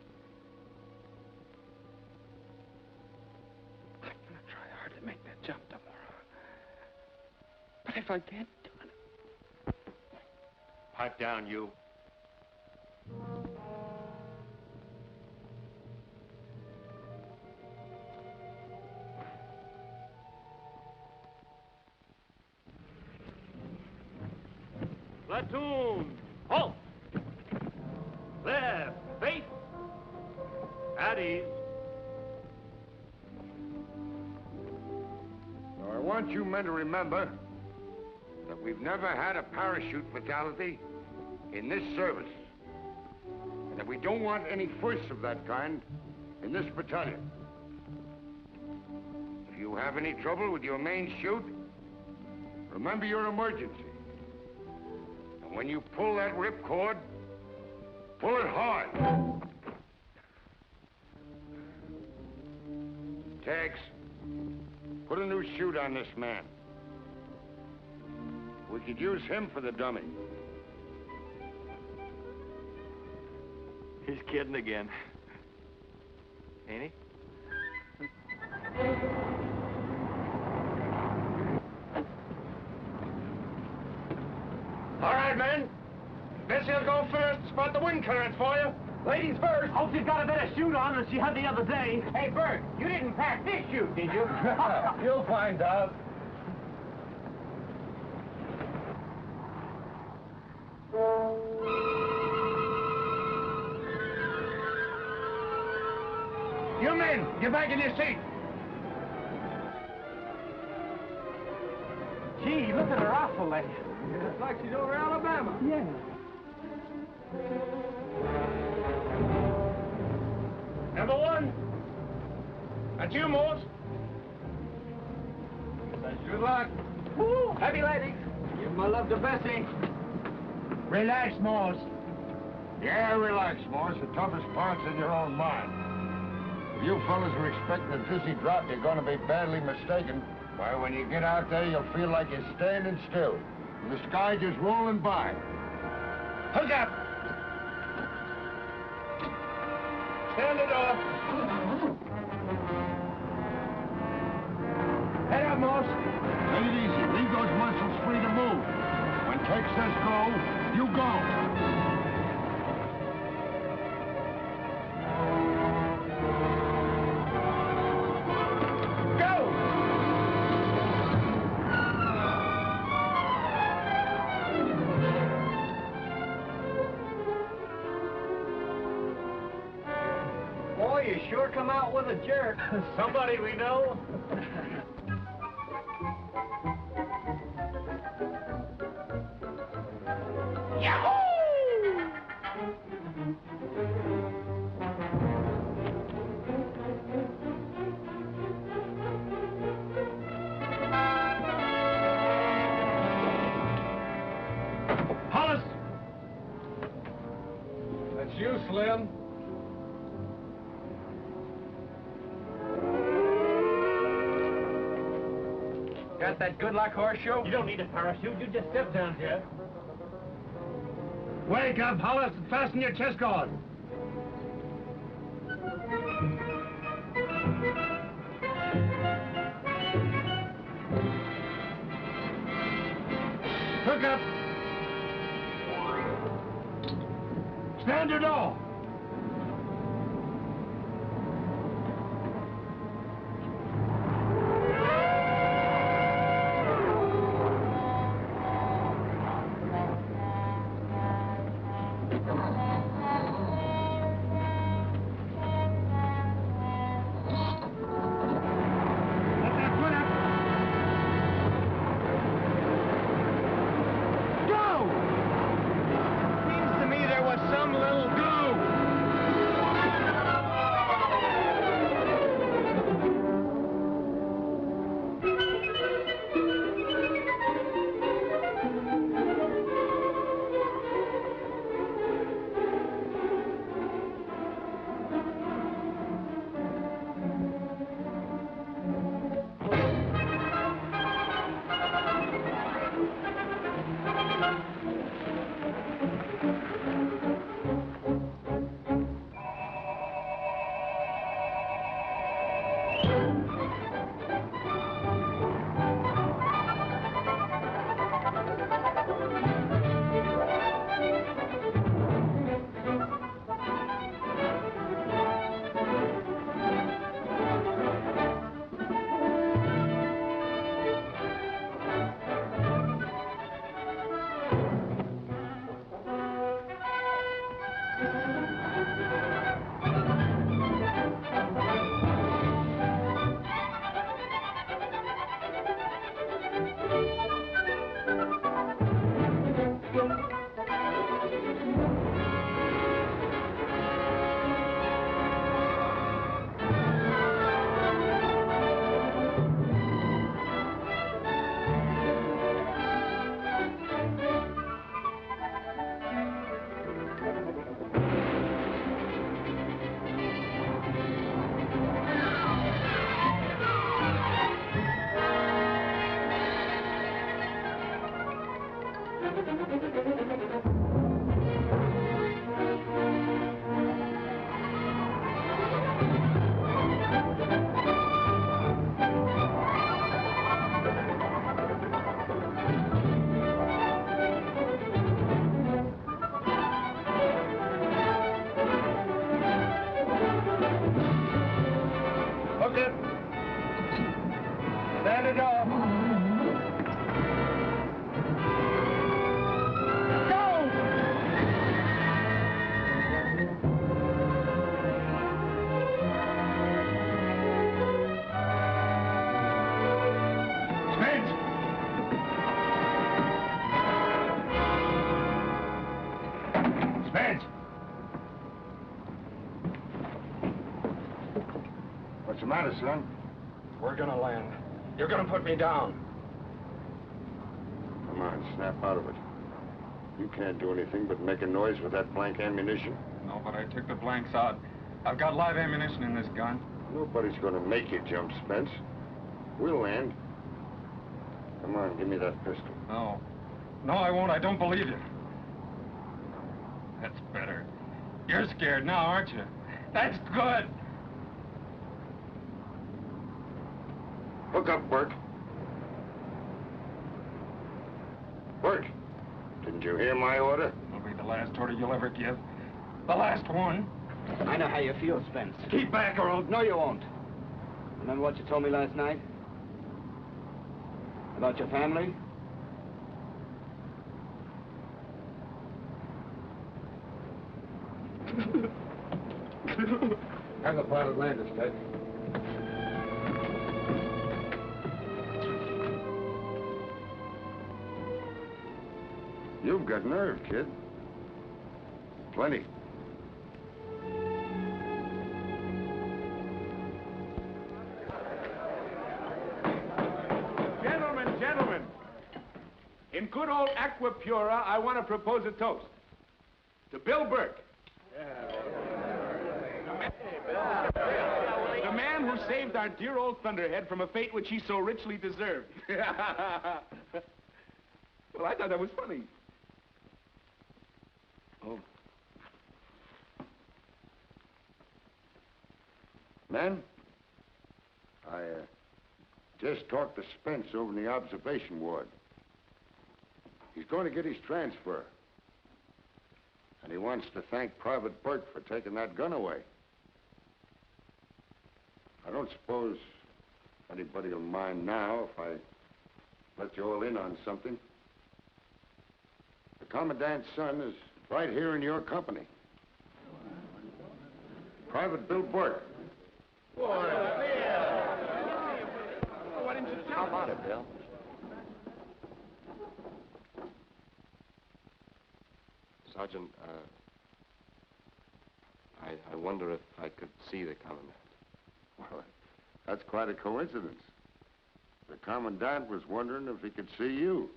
I'm going to try hard to make that jump tomorrow. But if I can't do it... Pipe down, you. Platoon, halt! There, face! At ease. Now, I want you men to remember that we've never had a parachute fatality in this service. And that we don't want any firsts of that kind in this battalion. You have any trouble with your main chute? Remember your emergency. And when you pull that ripcord, pull it hard. Tex, put a new chute on this man. We could use him for the dummy. He's kidding again. Ain't he? All right, men. Bessie will go first. Spot the wind currents for you. Ladies first. Hope she's got a better chute on than she had the other day. Hey, Burke, you didn't pack this chute, did you? You'll find out. You men, get back in your seat. Gee, look at her awful lady. It's like she's over Alabama. Yeah. Number one. That's you, Morse. Good luck. Woo, heavy landing. Give my love to Bessie. Relax, Morse. Yeah, relax, Morse. The toughest part's in your own mind. If you fellas are expecting a dizzy drop, you're going to be badly mistaken. Why, when you get out there, you'll feel like you're standing still. The sky just rolling by. Hook up. Stand it off. Head up, Morse. Take it easy. Leave those muscles free to move. When Tex says go, you go. You sure come out with a jerk. Somebody we know. Hollis! That's you, Slim. Got that good luck horseshoe? You don't need a parachute. You just step down here. Wake up, Hollis, and fasten your chest guard. Hook up. Stand your door. Some little goo. Stand it off. What's the matter, son? We're gonna land. You're gonna put me down. Come on, snap out of it. You can't do anything but make a noise with that blank ammunition. No, but I took the blanks out. I've got live ammunition in this gun. Nobody's gonna make you jump, Spence. We'll land. Come on, give me that pistol. No. No, I won't. I don't believe you. That's better. You're scared now, aren't you? That's good. Hook up, Burke. Burke, didn't you hear my order? It'll be the last order you'll ever give. The last one. I know how you feel, Spence. Keep back or I'll... No, you won't. Remember what you told me last night? About your family? Have the pilot land us, Ted. You've got nerve, kid. Plenty. Gentlemen. In good old Aqua Pura, I want to propose a toast. To Bill Burke. The man who saved our dear old Thunderhead from a fate which he so richly deserved. Well, I thought that was funny. Oh. Men, I just talked to Spence over in the observation ward. He's going to get his transfer. And he wants to thank Private Burke for taking that gun away. I don't suppose anybody will mind now if I let you all in on something. The Commandant's son is right here in your company. Private Bill Burke. Why didn't you tell me? How about it, Bill? Sergeant, I wonder if I could see the Commandant. Well, that's quite a coincidence. The Commandant was wondering if he could see you.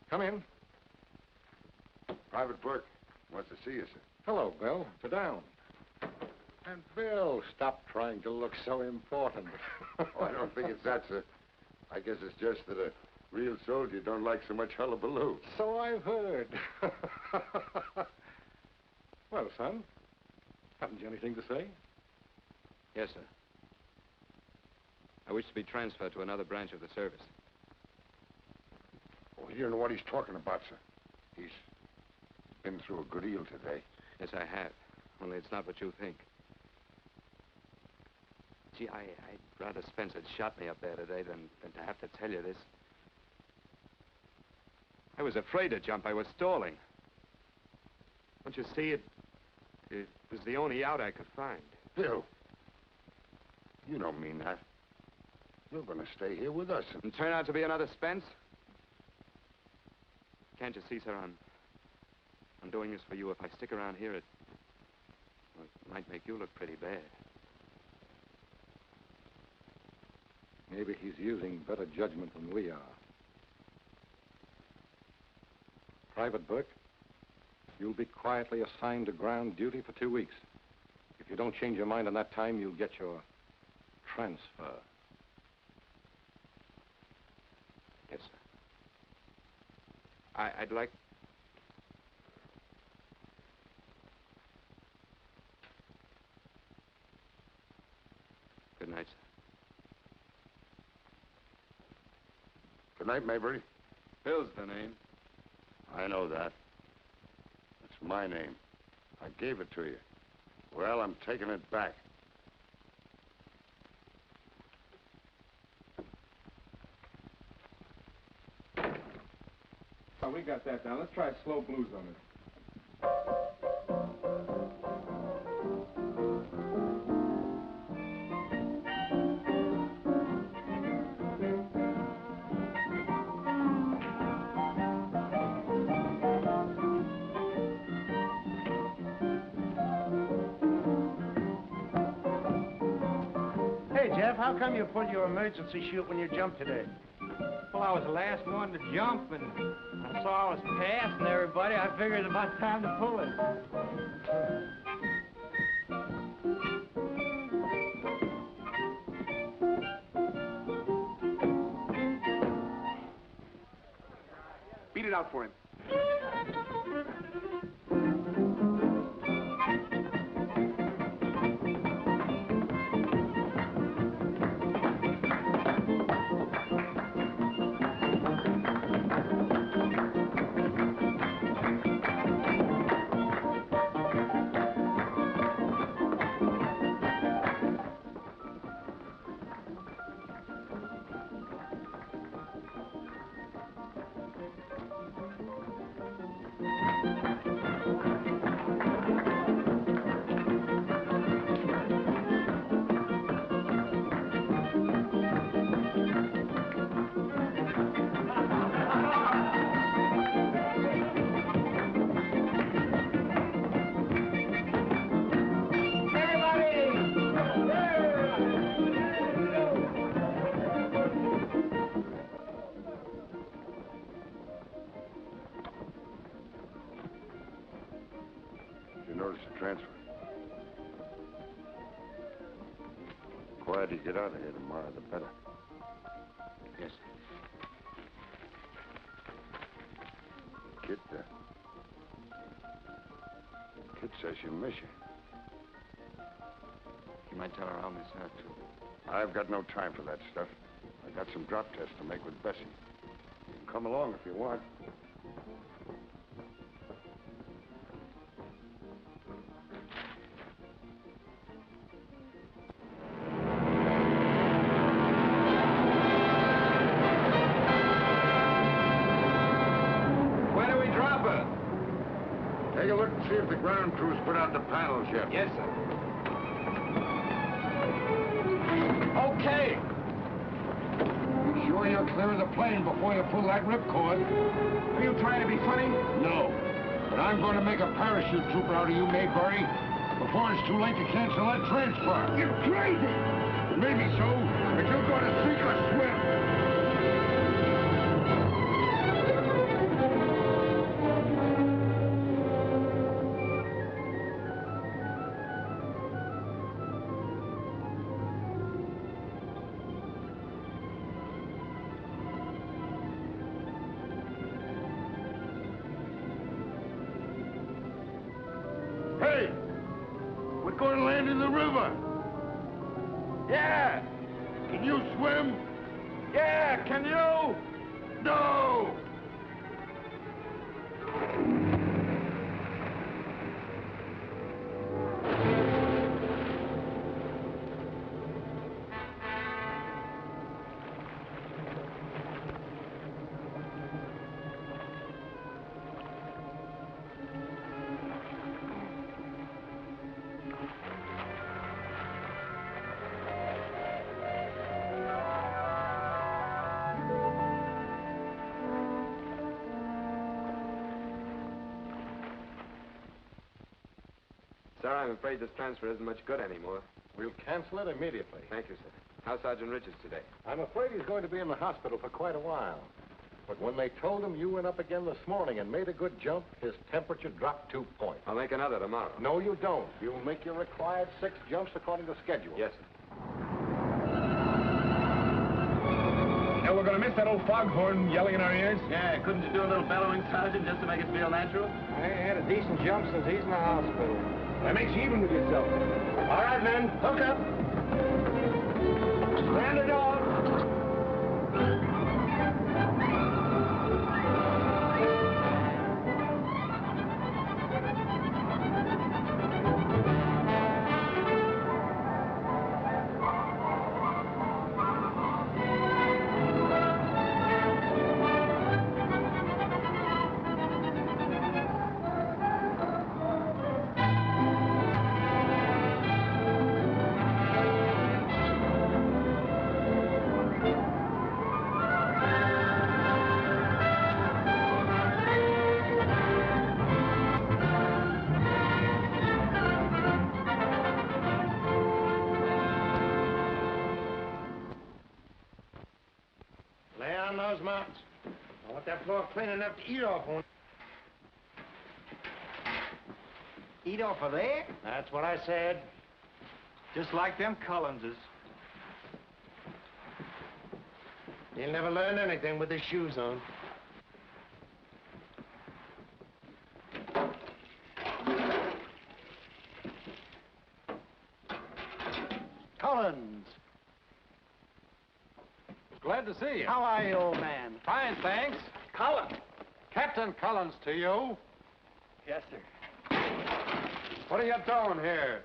Come in. Private Burke wants to see you, sir. Hello, Bill. Sit down. And Bill, stop trying to look so important. Oh, I don't think it's that, sir. I guess it's just that a real soldier don't like so much hullabaloo. So I've heard. Well, son, haven't you anything to say? Yes, sir. I wish to be transferred to another branch of the service. Oh, you don't know what he's talking about, sir. He's been through a good deal today. Yes, I have. Only it's not what you think. Gee, I'd rather Spence had shot me up there today than to have to tell you this. I was afraid to jump. I was stalling. Don't you see, it was the only out I could find. Bill, you don't mean that. You're going to stay here with us. And turn out to be another Spence? Can't you see, sir, I'm doing this for you. If I stick around here, it might make you look pretty bad. Maybe he's using better judgment than we are. Private Burke, you'll be quietly assigned to ground duty for 2 weeks. If you don't change your mind in that time, you'll get your transfer. Yes, sir. I'd like... Good night, sir. Good night, Maybury. Bill's the name. I know that. my name. I gave it to you. Well, I'm taking it back. Oh, we got that down. Let's try slow blues on it. Hey, Jeff, how come you pulled your emergency chute when you jumped today? Well, I was the last one to jump, and I saw I was passing everybody. I figured it was about time to pull it. Beat it out for him. You notice the transfer? The quieter you get out of here tomorrow, the better. Yes, sir. Kid, Kid says she miss you. You might tell her I'll miss her, too. I've got no time for that stuff. I got some drop tests to make with Bessie. You can come along if you want. Where do we drop her? Take a look and see if the ground crew's put out the panels yet. Yes, sir. Okay. You sure you're clear of the plane before you pull that ripcord? Are you trying to be funny? No. But I'm going to make a parachute trooper out of you, Mayberry, before it's too late to cancel that transfer. You're crazy! Maybe so, but you're going to sink or swim. Hey! We're going to land in the river. Yeah! Can you swim? Yeah, can you? No! Sir, I'm afraid this transfer isn't much good anymore. We'll cancel it immediately. Thank you, sir. How's Sergeant Richards today? I'm afraid he's going to be in the hospital for quite a while. But when they told him you went up again this morning and made a good jump, his temperature dropped 2 points. I'll make another tomorrow. No, you don't. You'll make your required 6 jumps according to schedule. Yes, sir. You know, we're going to miss that old foghorn yelling in our ears. Yeah, couldn't you do a little bellowing, Sergeant, just to make us feel natural? I ain't had a decent jump since he's in the hospital. That makes you even with yourself. All right, men, hook up. Land it off. floor clean enough to eat off on. Eat off of there? That's what I said. Just like them Collinses. He'll never learn anything with his shoes on. Collins. Glad to see you. How are you, old man? Fine, thanks. Collins. Captain Collins to you. Yes, sir. What are you doing here?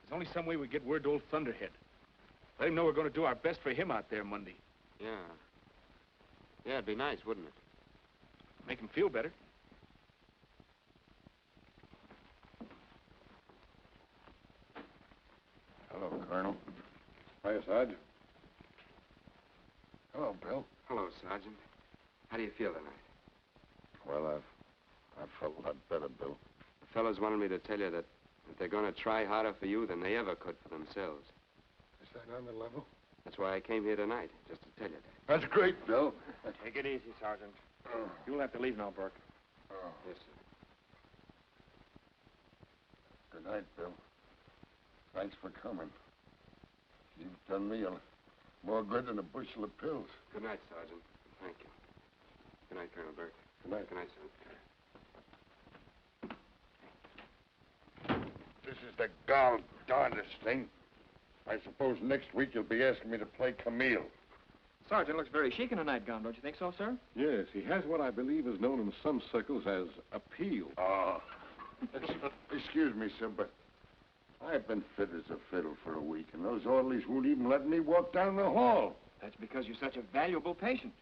There's only some way we get word to old Thunderhead. Let him know we're going to do our best for him out there Monday. Yeah. Yeah, it'd be nice, wouldn't it? Make him feel better. Hello, Colonel. Hiya, Sarge. Hello, Bill. Hello, Sergeant. How do you feel tonight? Well, I've felt a lot better, Bill. The fellows wanted me to tell you that they're going to try harder for you than they ever could for themselves. Is that on the level? That's why I came here tonight, just to tell you that. That's great, Bill. Take it easy, Sergeant. You'll have to leave now, Burke. Yes, sir. Good night, Bill. Thanks for coming. You've done me more good than a bushel of pills. Good night, Sergeant. Thank you. Good night, Colonel Burke. Good night. Good night, sir. This is the gall darndest thing. I suppose next week you'll be asking me to play Camille. Sergeant looks very chic in a nightgown, don't you think so, sir? Yes, he has what I believe is known in some circles as appeal. Excuse me, sir, but I've been fit as a fiddle for a week, and those orderlies won't even let me walk down the hall. That's because you're such a valuable patient.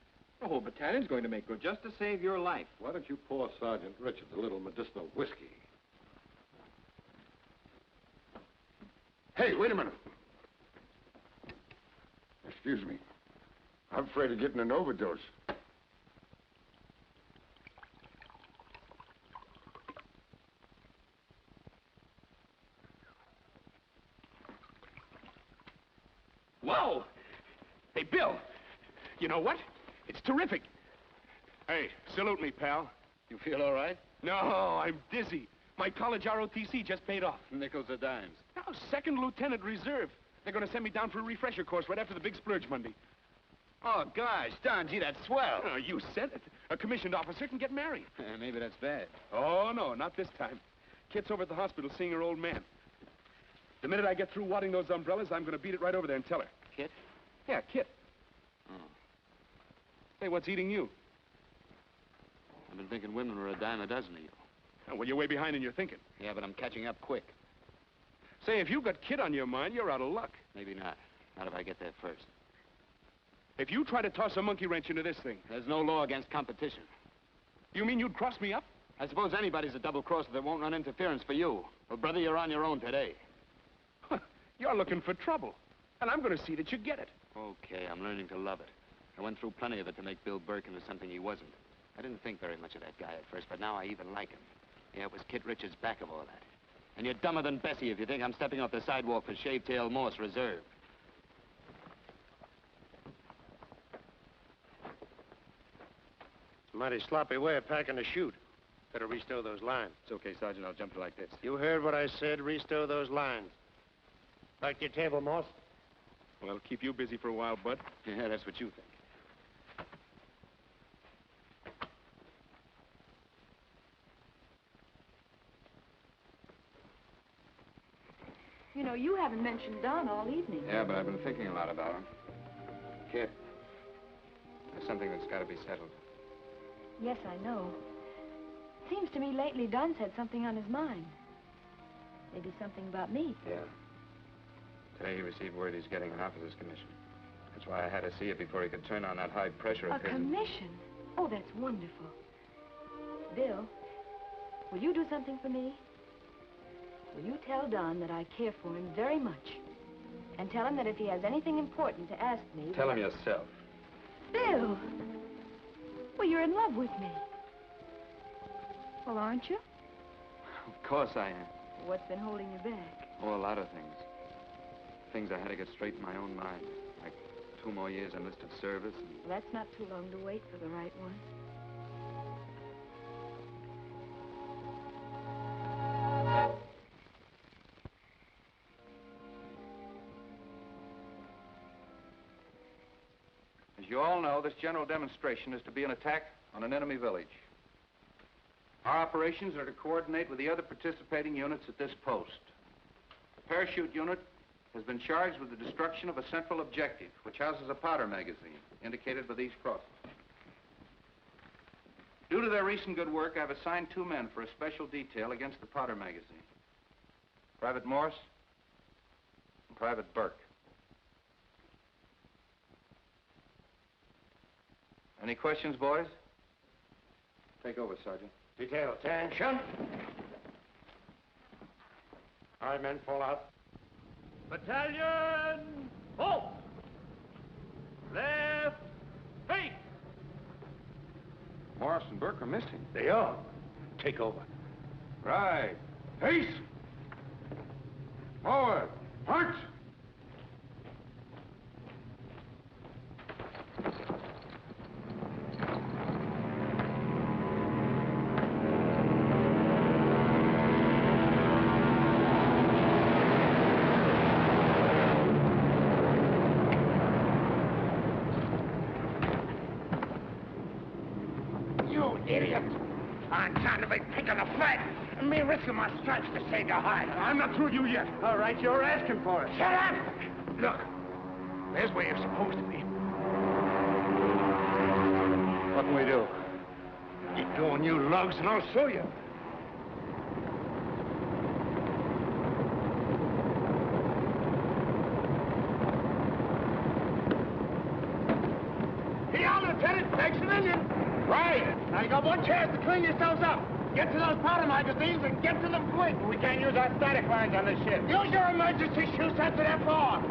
The whole battalion's going to make good just to save your life. Why don't you pour Sergeant Richards a little medicinal whiskey? Hey, wait a minute. Excuse me. I'm afraid of getting an overdose. Whoa! Hey, Bill, you know what? It's terrific. Hey, salute me, pal. You feel all right? No, I'm dizzy. My college ROTC just paid off. Nickels or dimes? Now, second lieutenant reserve. They're going to send me down for a refresher course right after the big splurge Monday. Oh, gosh, Don, gee, that's swell. Oh, you said it. A commissioned officer can get married. Maybe that's bad. Oh, no, not this time. Kit's over at the hospital seeing her old man. The minute I get through wadding those umbrellas, I'm going to beat it right over there and tell her. Kit? Yeah, Kit. Hey, what's eating you? I've been thinking women were a dime a dozen of you. Oh, well, you're way behind in your thinking. Yeah, but I'm catching up quick. Say, if you've got Kit on your mind, you're out of luck. Maybe not. Not if I get there first. If you try to toss a monkey wrench into this thing... There's no law against competition. You mean you'd cross me up? I suppose anybody's a double-crosser that won't run interference for you. Well, brother, you're on your own today. You're looking for trouble. And I'm going to see that you get it. Okay, I'm learning to love it. I went through plenty of it to make Bill Burke into something he wasn't. I didn't think very much of that guy at first, but now I even like him. Yeah, it was Kit Richards back of all that. And you're dumber than Bessie if you think I'm stepping off the sidewalk for Shavetail Morse Reserve. It's a mighty sloppy way of packing a chute. Better restow those lines. It's okay, Sergeant. I'll jump it like this. You heard what I said. Restow those lines. Back to your table, Morse. Well, I'll keep you busy for a while, Bud. Yeah, that's what you think. You know, you haven't mentioned Don all evening. Yeah, but I've been thinking a lot about him. Kit, there's something that's got to be settled. Yes, I know. Seems to me lately Don's had something on his mind. Maybe something about me. Yeah. Today he received word he's getting an officer's commission. That's why I had to see it before he could turn on that high pressure of his. A commission? Oh, that's wonderful. Bill, will you do something for me? Will you tell Don that I care for him very much? And tell him that if he has anything important to ask me... Tell him yourself. Bill! Well, you're in love with me. Well, aren't you? Of course I am. What's been holding you back? Oh, a lot of things. Things I had to get straight in my own mind. Like 2 more years enlisted service. And... That's not too long to wait for the right one. As you all know, this general demonstration is to be an attack on an enemy village. Our operations are to coordinate with the other participating units at this post. The parachute unit has been charged with the destruction of a central objective, which houses a powder magazine, indicated by these crosses. Due to their recent good work, I've assigned 2 men for a special detail against the powder magazine. Private Morse and Private Burke. Any questions, boys? Take over, Sergeant. Detail, attention. All right, men, fall out. Battalion, halt! Left, feet! Morse and Burke are missing. They are. Take over. Right. Peace! Forward! March! Idiot! I'm trying to be picking a fight, and me risking my stripes to save your hide. I'm not through with you yet. All right, you're asking for it. Shut up! Look, there's where you're supposed to be. What can we do? Get going, you lugs, and I'll show you. Here, Lieutenant, take civilian. Right. Now you got one chance to clean yourselves up. Get to those powder magazines and get to them quick. We can't use our static lines on this ship. Use your emergency shoe sets at F4.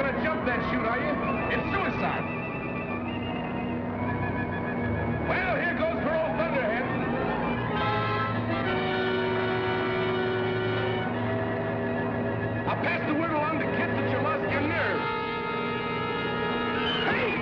going to jump that chute, are you? It's suicide. Well, here goes for old Thunderhead. I'll pass the word along to kids that you lost your nerve. Hey!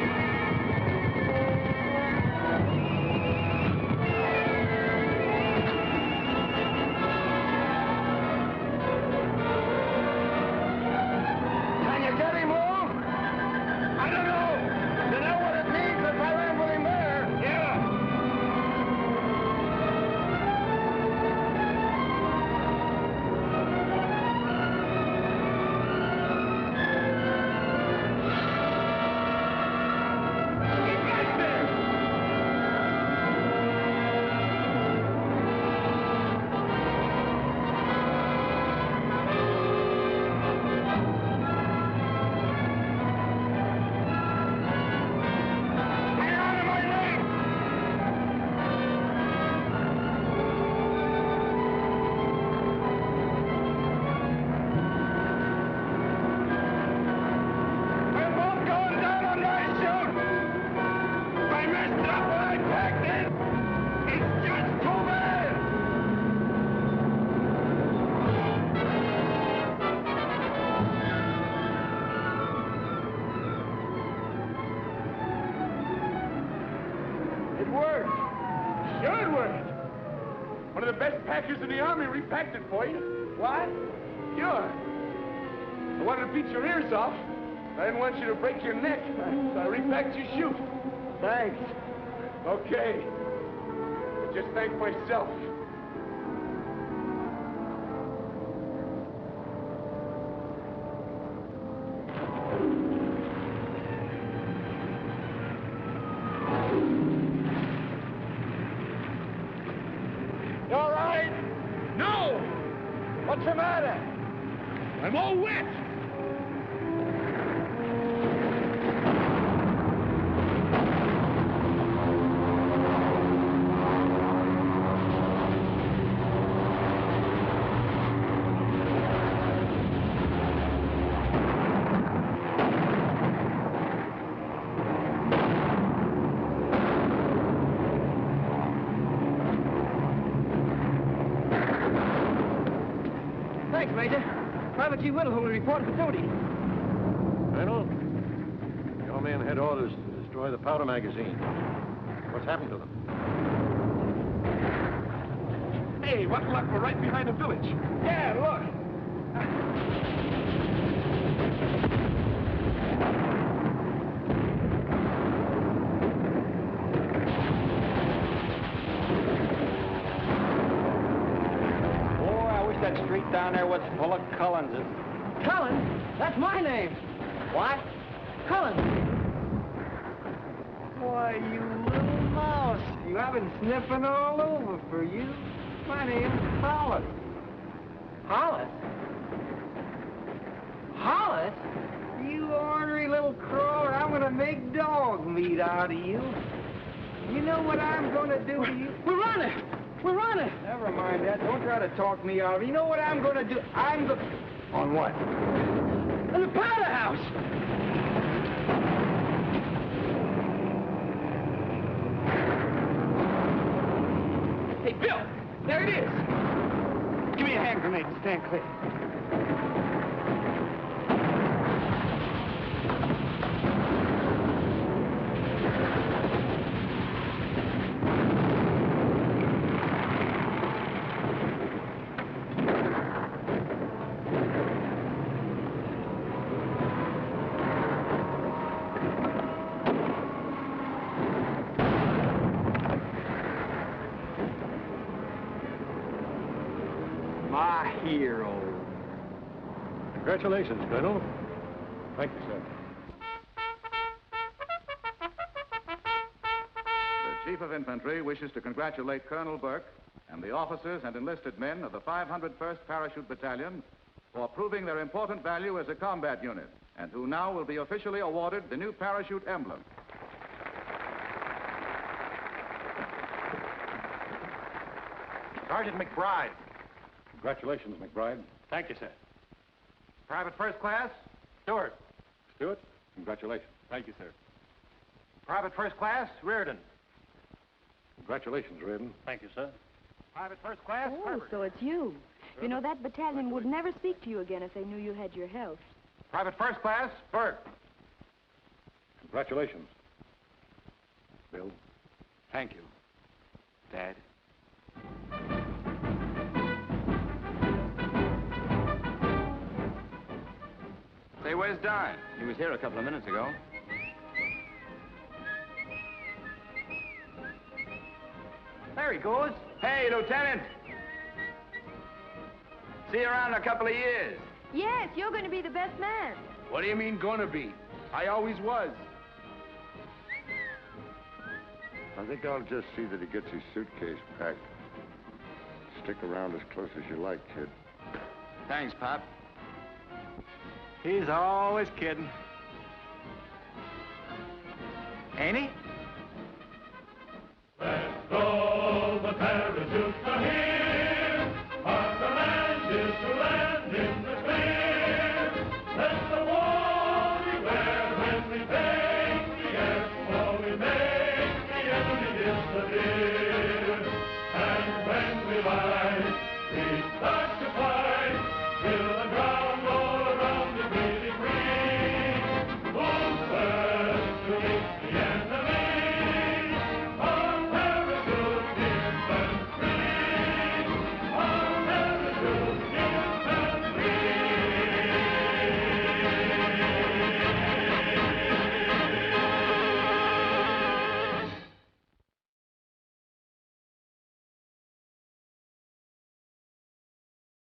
In the Army repacked it for you. What? Sure. I wanted to beat your ears off. I didn't want you to break your neck, so I repacked your chute. Thanks. Okay. I just thank myself. What's the matter? I'm all wet. Thanks, Major. Private G. Whittle, who will report for duty. Colonel, your men had orders to destroy the powder magazine. What's happened to them? Hey, what luck, we're right behind the village. Yeah, look. That street down there was full of Cullens. Cullen? That's my name. What? Cullen. Why, you little mouse. I've been sniffing all over for you. My name's Hollis. Hollis? Hollis? You ornery little crawler, I'm gonna make dog meat out of you. You know what I'm gonna do to you? We're running! We're running! Never mind that. Don't try to talk me out of it. You know what I'm going to do? On what? In the powder house! Hey, Bill! There it is! Give me a hand grenade and stand clear. My hero. Congratulations, Colonel. Thank you, sir. The Chief of Infantry wishes to congratulate Colonel Burke and the officers and enlisted men of the 501st Parachute Battalion for proving their important value as a combat unit, and who now will be officially awarded the new parachute emblem. Sergeant McBride. Congratulations, McBride. Thank you, sir. Private First Class, Stewart. Stewart, congratulations. Thank you, sir. Private First Class, Reardon. Congratulations, Reardon. Thank you, sir. Private First Class, Oh, Herbert. so it's you. You know, that battalion would never speak to you again if they knew you had your health. Private First Class, Burke. Congratulations. Bill. Thank you, Dad. Say, where's Don? He was here a couple of minutes ago. There he goes. Hey, Lieutenant! See you around in a couple of years. Yes, you're going to be the best man. What do you mean, gonna be? I always was. I think I'll just see that he gets his suitcase packed. Stick around as close as you like, kid. Thanks, Pop. He's always kidding. Ain't he? Let's go, the parachutes are here. Our command is to land in the space.